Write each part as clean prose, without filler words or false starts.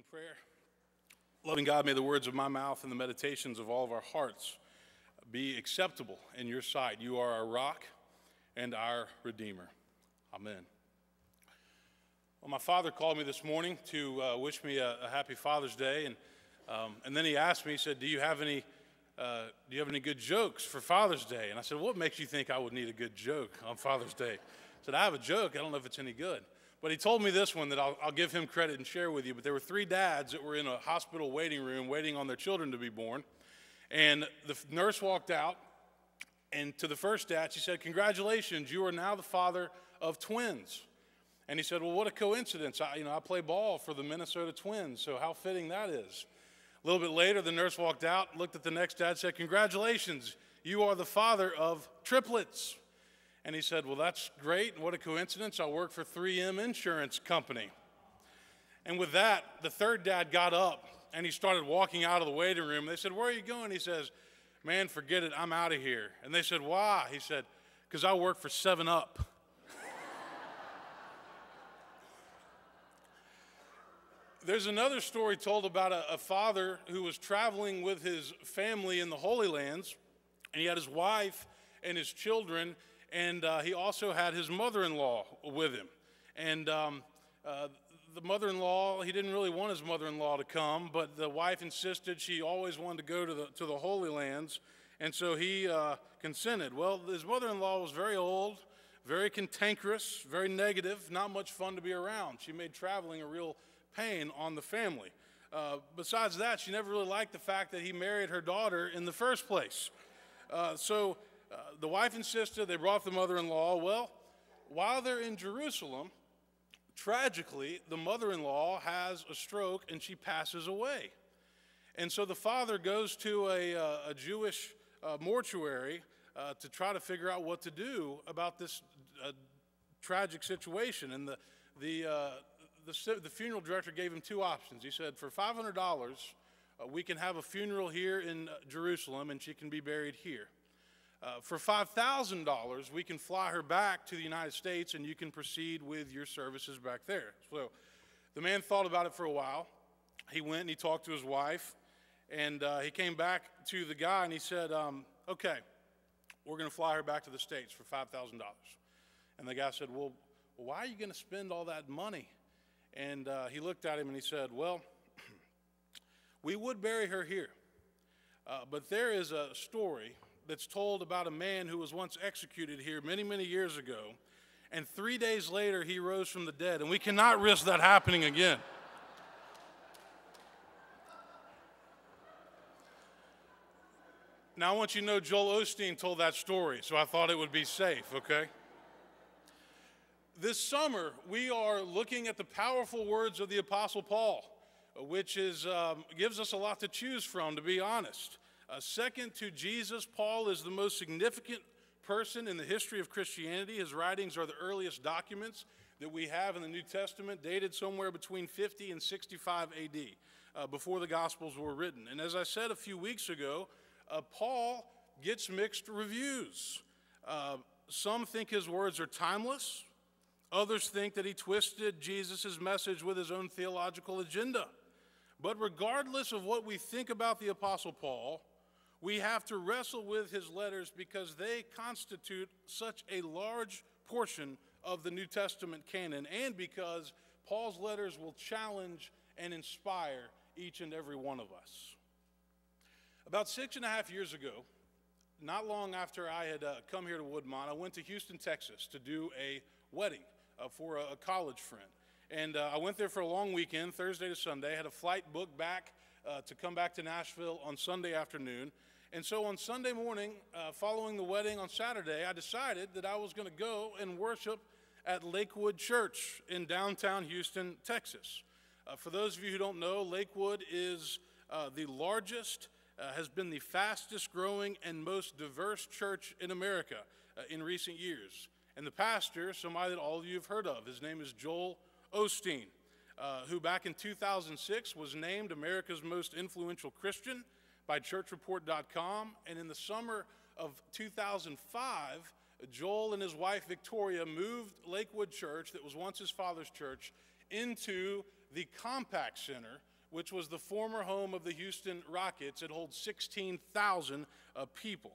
prayer. Loving God, may the words of my mouth and the meditations of all of our hearts be acceptable in your sight. You are our rock and our Redeemer. Amen. Well, my father called me this morning to wish me a happy Father's Day, and then he asked me, he said, do you have any good jokes for Father's Day? And I said, what makes you think I would need a good joke on Father's Day? I said, I have a joke. I don't know if it's any good. But he told me this one that I'll give him credit and share with you. But there were three dads that were in a hospital waiting room waiting on their children to be born. And the nurse walked out, and to the first dad, she said, congratulations, you are now the father of twins. And he said, well, what a coincidence. I play ball for the Minnesota Twins, so how fitting that is. A little bit later, the nurse walked out, looked at the next dad, said, congratulations, you are the father of triplets. And he said, well, that's great, and what a coincidence. I work for 3M Insurance Company. And with that, the third dad got up, and he started walking out of the waiting room. They said, where are you going? He says, man, forget it, I'm out of here. And they said, why? He said, because I work for 7-Up. There's another story told about a father who was traveling with his family in the Holy Lands, and he had his wife and his children, and he also had his mother-in-law with him. And the mother-in-law, he didn't really want his mother-in-law to come, but the wife insisted. She always wanted to go to the Holy Lands, and so he consented. Well, his mother-in-law was very old, very cantankerous, very negative, not much fun to be around. She made traveling a real pain on the family. Besides that, she never really liked the fact that he married her daughter in the first place. So the wife insisted. They brought the mother-in-law. Well, while they're in Jerusalem, tragically, the mother-in-law has a stroke and she passes away. And so the father goes to a Jewish mortuary to try to figure out what to do about this tragic situation. And the funeral director gave him two options. He said, for $500, we can have a funeral here in Jerusalem and she can be buried here. For $5,000, we can fly her back to the United States and you can proceed with your services back there. So the man thought about it for a while. He went and he talked to his wife, and he came back to the guy and he said, okay, we're going to fly her back to the States for $5,000. And the guy said, well, why are you going to spend all that money? And he looked at him and he said, well, we would bury her here, but there is a story that's told about a man who was once executed here many, many years ago, and 3 days later he rose from the dead, and we cannot risk that happening again. Now I want you to know Joel Osteen told that story, so I thought it would be safe, okay? This summer, we are looking at the powerful words of the Apostle Paul, which gives us a lot to choose from, to be honest. Second to Jesus, Paul is the most significant person in the history of Christianity. His writings are the earliest documents that we have in the New Testament, dated somewhere between 50 and 65 AD, before the Gospels were written. And as I said a few weeks ago, Paul gets mixed reviews. Some think his words are timeless. Others think that he twisted Jesus' message with his own theological agenda. But regardless of what we think about the Apostle Paul, we have to wrestle with his letters because they constitute such a large portion of the New Testament canon, and because Paul's letters will challenge and inspire each and every one of us. About 6.5 years ago, not long after I had come here to Woodmont, I went to Houston, Texas to do a wedding for a college friend. And I went there for a long weekend, Thursday to Sunday. I had a flight booked back to come back to Nashville on Sunday afternoon. And so on Sunday morning, following the wedding on Saturday, I decided that I was going to go and worship at Lakewood Church in downtown Houston, Texas. For those of you who don't know, Lakewood is the largest, has been the fastest growing and most diverse church in America in recent years. And the pastor, somebody that all of you have heard of, his name is Joel Osteen, who back in 2006 was named America's most influential Christian by churchreport.com. And in the summer of 2005, Joel and his wife Victoria moved Lakewood Church, that was once his father's church, into the Compact Center, which was the former home of the Houston Rockets. It holds 16,000 people.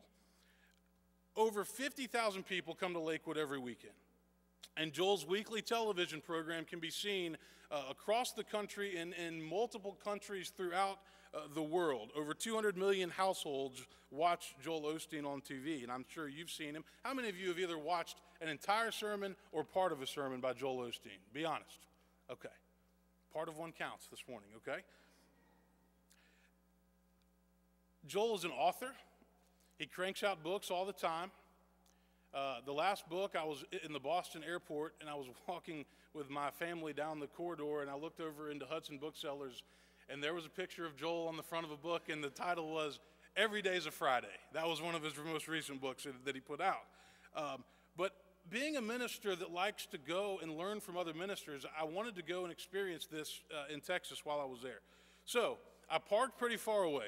Over 50,000 people come to Lakewood every weekend. And Joel's weekly television program can be seen across the country and in multiple countries throughout the world. Over 200 million households watch Joel Osteen on TV, and I'm sure you've seen him. How many of you have either watched an entire sermon or part of a sermon by Joel Osteen? Be honest. Okay. Part of one counts this morning, okay? Joel is an author. He cranks out books all the time. The last book, I was in the Boston airport, and I was walking with my family down the corridor, and I looked over into Hudson Booksellers, and there was a picture of Joel on the front of a book, and the title was Every Day's a Friday. That was one of his most recent books that he put out. But being a minister that likes to go and learn from other ministers, I wanted to go and experience this in Texas while I was there. So I parked pretty far away.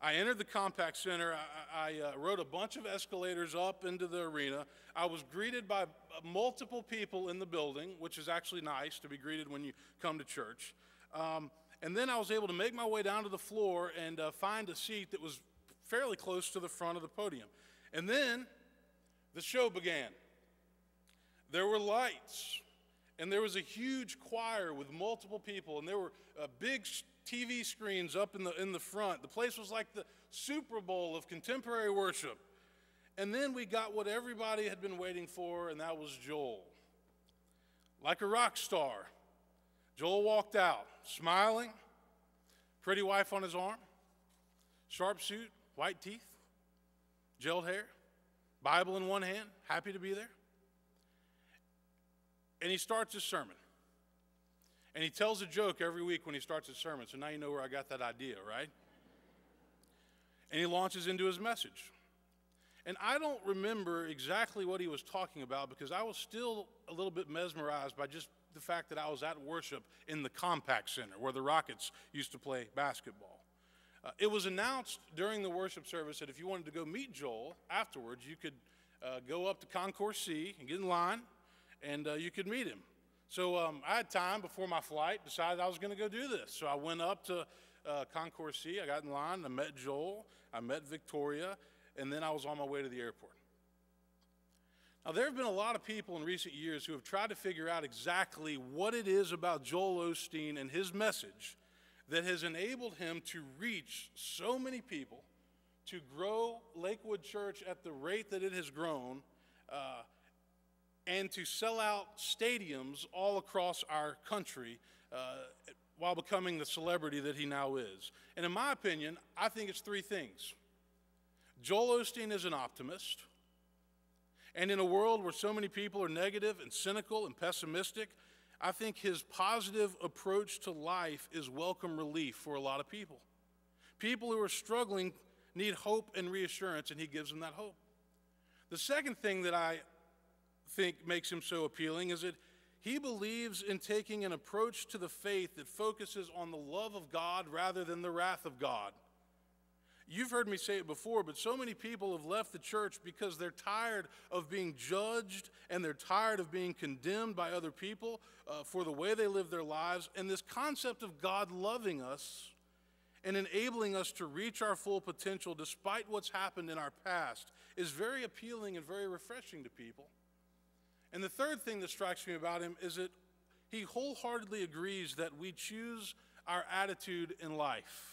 I entered the Compact Center. I rode a bunch of escalators up into the arena. I was greeted by multiple people in the building, which is actually nice to be greeted when you come to church. And then I was able to make my way down to the floor and find a seat that was fairly close to the front of the podium. And then the show began. There were lights, and there was a huge choir with multiple people, and there were big TV screens up in the front. The place was like the Super Bowl of contemporary worship. And then we got what everybody had been waiting for, and that was Joel. Like a rock star, Joel walked out, smiling, pretty wife on his arm, sharp suit, white teeth, gelled hair, Bible in one hand, happy to be there. And he starts his sermon. And he tells a joke every week when he starts his sermon, so now you know where I got that idea, right? And he launches into his message. And I don't remember exactly what he was talking about because I was still a little bit mesmerized by just the fact that I was at worship in the Compact Center where the Rockets used to play basketball. It was announced during the worship service that if you wanted to go meet Joel afterwards, you could go up to Concourse C and get in line, and you could meet him. So I had time before my flight, decided I was going to go do this. So I went up to Concourse C, I got in line, I met Joel, I met Victoria, and then I was on my way to the airport. Now, there have been a lot of people in recent years who have tried to figure out exactly what it is about Joel Osteen and his message that has enabled him to reach so many people, to grow Lakewood Church at the rate that it has grown, and to sell out stadiums all across our country while becoming the celebrity that he now is. And in my opinion, I think it's three things. Joel Osteen is an optimist. And in a world where so many people are negative and cynical and pessimistic, I think his positive approach to life is welcome relief for a lot of people. People who are struggling need hope and reassurance, and he gives them that hope. The second thing that I think makes him so appealing is that he believes in taking an approach to the faith that focuses on the love of God rather than the wrath of God. You've heard me say it before, but so many people have left the church because they're tired of being judged and they're tired of being condemned by other people for the way they live their lives. And this concept of God loving us and enabling us to reach our full potential despite what's happened in our past is very appealing and very refreshing to people. And the third thing that strikes me about him is that he wholeheartedly agrees that we choose our attitude in life.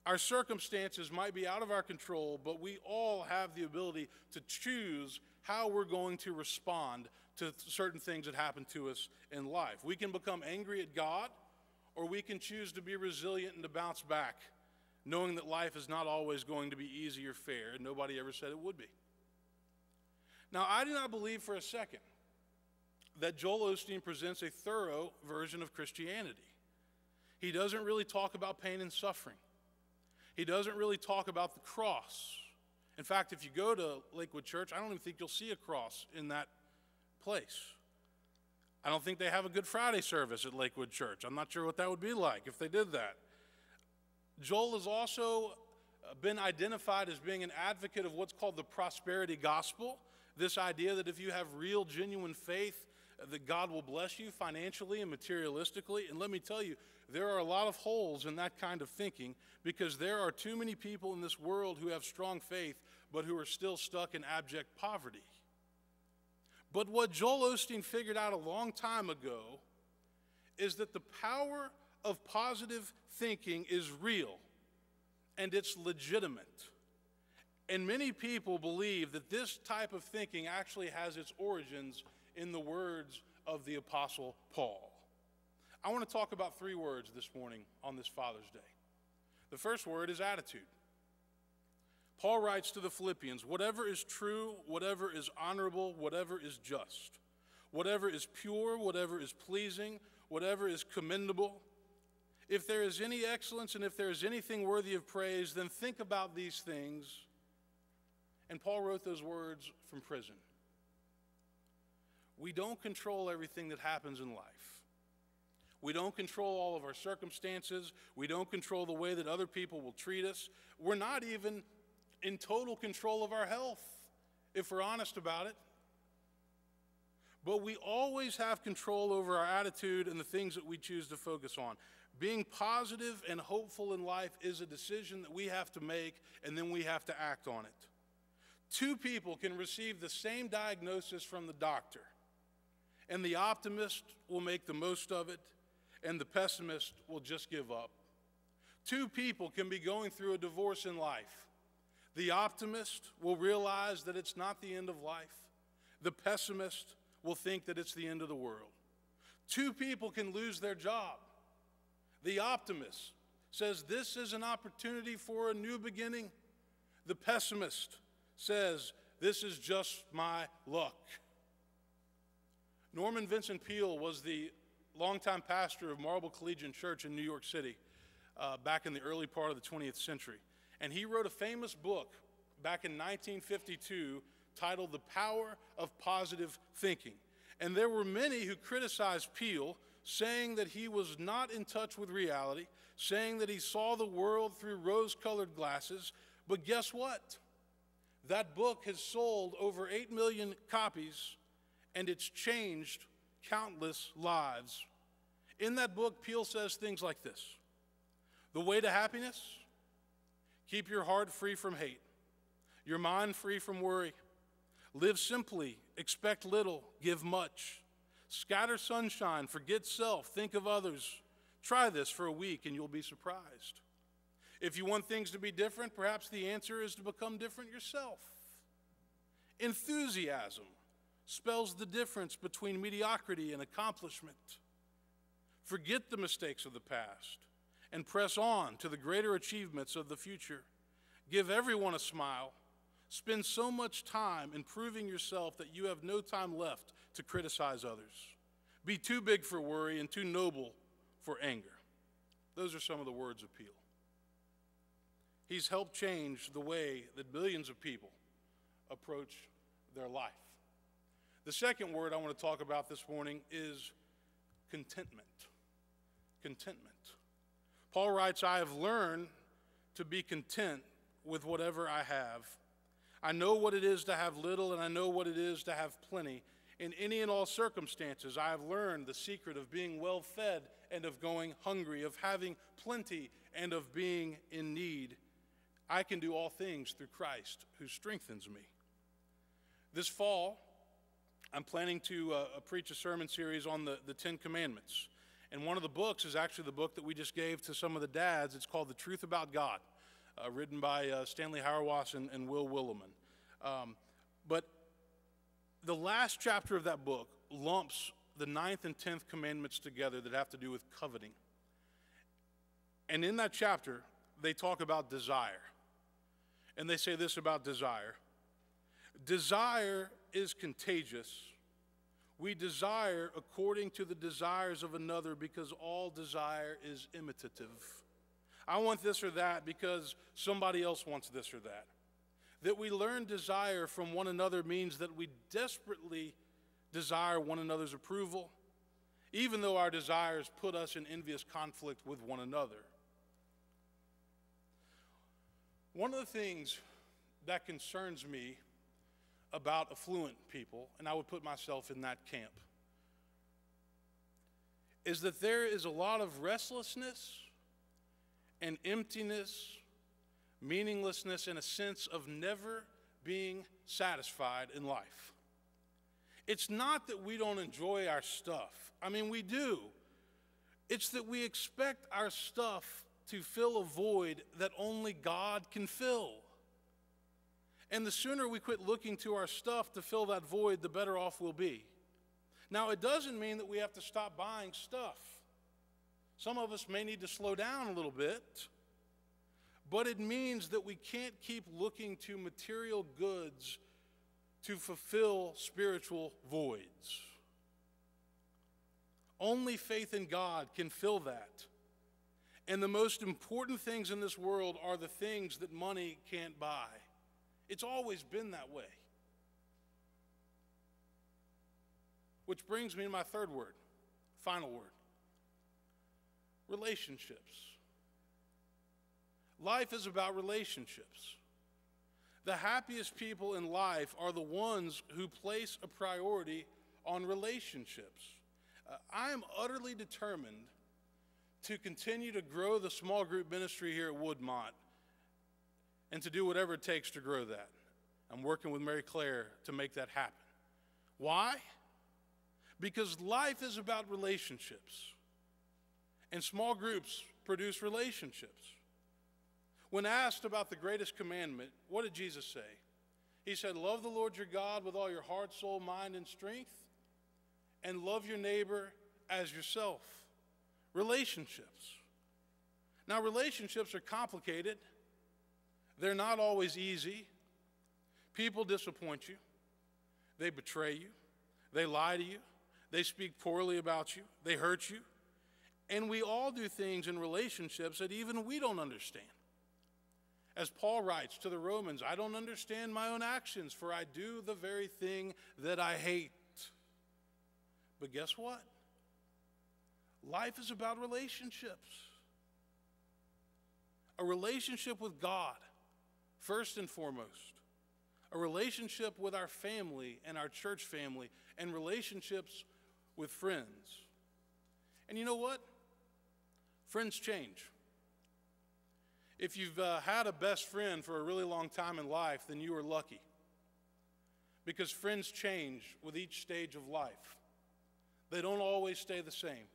Our circumstances might be out of our control, but we all have the ability to choose how we're going to respond to certain things that happen to us in life. We can become angry at God, or we can choose to be resilient and to bounce back, knowing that life is not always going to be easy or fair, and nobody ever said it would be. Now, I do not believe for a second that Joel Osteen presents a thorough version of Christianity. He doesn't really talk about pain and suffering. He doesn't really talk about the cross. In fact, if you go to Lakewood Church, I don't even think you'll see a cross in that place. I don't think they have a Good Friday service at Lakewood Church. I'm not sure what that would be like if they did that. Joel has also been identified as being an advocate of what's called the prosperity gospel, this idea that if you have real, genuine faith, that God will bless you financially and materialistically. And let me tell you, there are a lot of holes in that kind of thinking because there are too many people in this world who have strong faith but who are still stuck in abject poverty. But what Joel Osteen figured out a long time ago is that the power of positive thinking is real and it's legitimate. And many people believe that this type of thinking actually has its origins in the words of the Apostle Paul. I want to talk about 3 words this morning on this Father's Day. The first word is attitude. Paul writes to the Philippians, whatever is true, whatever is honorable, whatever is just, whatever is pure, whatever is pleasing, whatever is commendable, if there is any excellence and if there is anything worthy of praise, then think about these things. And Paul wrote those words from prison. We don't control everything that happens in life. We don't control all of our circumstances. We don't control the way that other people will treat us. We're not even in total control of our health, if we're honest about it. But we always have control over our attitude and the things that we choose to focus on. Being positive and hopeful in life is a decision that we have to make, and then we have to act on it. 2 people can receive the same diagnosis from the doctor, and the optimist will make the most of it, and the pessimist will just give up. 2 people can be going through a divorce in life. The optimist will realize that it's not the end of life. The pessimist will think that it's the end of the world. 2 people can lose their job. The optimist says this is an opportunity for a new beginning. The pessimist says this is just my luck. Norman Vincent Peale was the longtime pastor of Marble Collegiate Church in New York City back in the early part of the 20th century. And he wrote a famous book back in 1952 titled The Power of Positive Thinking. And there were many who criticized Peale, saying that he was not in touch with reality, saying that he saw the world through rose-colored glasses. But guess what? That book has sold over 8 million copies, and it's changed countless lives. In that book, Peale says things like this: the way to happiness, keep your heart free from hate, your mind free from worry, live simply, expect little, give much, scatter sunshine, forget self, think of others. Try this for a week and you'll be surprised. If you want things to be different, perhaps the answer is to become different yourself. Enthusiasm spells the difference between mediocrity and accomplishment. Forget the mistakes of the past and press on to the greater achievements of the future. Give everyone a smile. Spend so much time improving yourself that you have no time left to criticize others. Be too big for worry and too noble for anger. Those are some of the words of Peale. He's helped change the way that billions of people approach their life. The second word I want to talk about this morning is contentment. Contentment. Paul writes, I have learned to be content with whatever I have. I know what it is to have little, and I know what it is to have plenty. In any and all circumstances, I have learned the secret of being well fed and of going hungry, of having plenty and of being in need. I can do all things through Christ who strengthens me. This fall, I'm planning to preach a sermon series on the 10 Commandments. And one of the books is actually the book that we just gave to some of the dads. It's called The Truth About God, written by Stanley Hauerwas and Will Willimon. But the last chapter of that book lumps the 9th and 10th commandments together that have to do with coveting. And in that chapter, they talk about desire. And they say this about desire. Desire is contagious. We desire according to the desires of another because all desire is imitative. I want this or that because somebody else wants this or that. That we learn desire from one another means that we desperately desire one another's approval, even though our desires put us in envious conflict with one another. One of the things that concerns me about affluent people, and I would put myself in that camp, is that there is a lot of restlessness and emptiness, meaninglessness, and a sense of never being satisfied in life. It's not that we don't enjoy our stuff. I mean, we do. It's that we expect our stuff to fill a void that only God can fill. And the sooner we quit looking to our stuff to fill that void, the better off we'll be. Now, it doesn't mean that we have to stop buying stuff. Some of us may need to slow down a little bit, but it means that we can't keep looking to material goods to fulfill spiritual voids. Only faith in God can fill that. And the most important things in this world are the things that money can't buy. It's always been that way. Which brings me to my third word, final word. Relationships. Life is about relationships. The happiest people in life are the ones who place a priority on relationships. I am utterly determined to continue to grow the small group ministry here at Woodmont and to do whatever it takes to grow that. I'm working with Mary Claire to make that happen. Why? Because life is about relationships, and small groups produce relationships. When asked about the greatest commandment, what did Jesus say? He said, love the Lord your God with all your heart, soul, mind, and strength, and love your neighbor as yourself. Relationships. Now, relationships are complicated. They're not always easy. People disappoint you. They betray you. They lie to you. They speak poorly about you. They hurt you. And we all do things in relationships that even we don't understand. As Paul writes to the Romans, I don't understand my own actions, for I do the very thing that I hate. But guess what? Life is about relationships. A relationship with God, first and foremost. A relationship with our family and our church family, and relationships with friends. And you know what? Friends change. If you've had a best friend for a really long time in life, then you are lucky. Because friends change with each stage of life. They don't always stay the same.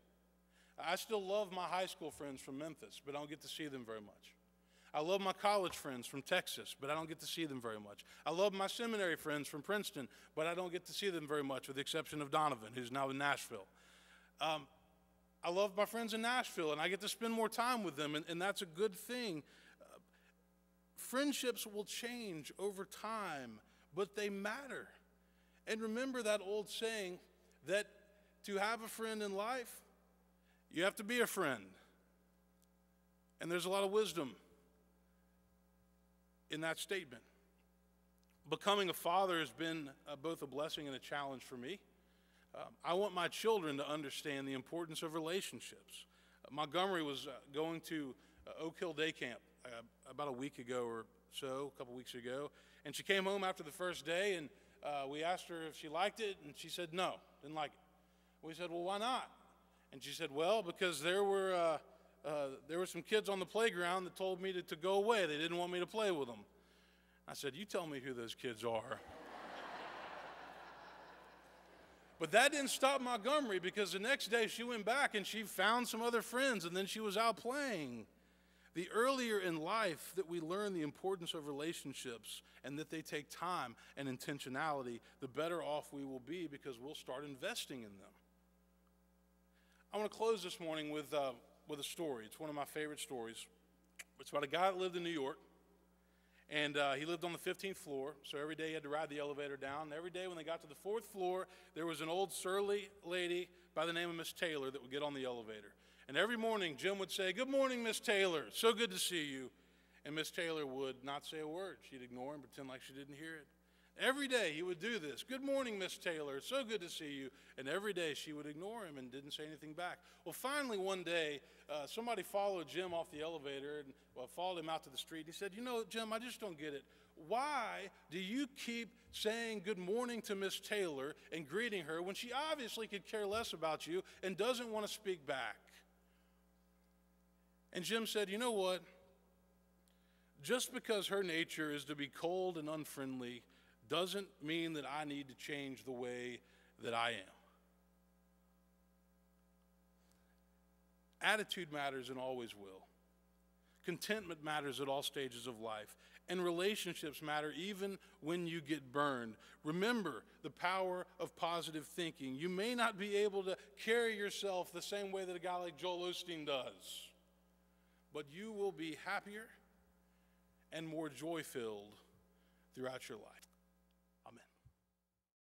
I still love my high school friends from Memphis, but I don't get to see them very much. I love my college friends from Texas, but I don't get to see them very much. I love my seminary friends from Princeton, but I don't get to see them very much, with the exception of Donovan, who's now in Nashville. I love my friends in Nashville, and I get to spend more time with them, and that's a good thing. Friendships will change over time, but they matter. And remember that old saying that to have a friend in life, you have to be a friend. And there's a lot of wisdom in that statement. Becoming a father has been both a blessing and a challenge for me. I want my children to understand the importance of relationships. Montgomery was going to Oak Hill Day Camp about a week ago or so, a couple weeks ago, and she came home after the first day, and we asked her if she liked it, and she said no, didn't like it. We said, well, why not? And she said, well, because there were some kids on the playground that told me to go away. They didn't want me to play with them. I said, you tell me who those kids are. But that didn't stop Montgomery, because the next day she went back and she found some other friends, and then she was out playing. The earlier in life that we learn the importance of relationships and that they take time and intentionality, the better off we will be, because we'll start investing in them. I want to close this morning with a story. It's one of my favorite stories. It's about a guy that lived in New York, and he lived on the 15th floor, so every day he had to ride the elevator down. And every day when they got to the 4th floor, there was an old surly lady by the name of Miss Taylor that would get on the elevator. And every morning, Jim would say, good morning, Miss Taylor. So good to see you. And Miss Taylor would not say a word. She'd ignore him, pretend like she didn't hear it. Every day he would do this. Good morning, Miss Taylor. It's so good to see you. And every day she would ignore him and didn't say anything back. Well, finally one day, somebody followed Jim off the elevator and followed him out to the street. He said, you know, Jim, I just don't get it. Why do you keep saying good morning to Miss Taylor and greeting her when she obviously could care less about you and doesn't want to speak back? And Jim said, you know what? Just because her nature is to be cold and unfriendly doesn't mean that I need to change the way that I am. Attitude matters and always will. Contentment matters at all stages of life. And relationships matter even when you get burned. Remember the power of positive thinking. You may not be able to carry yourself the same way that a guy like Joel Osteen does, but you will be happier and more joy-filled throughout your life.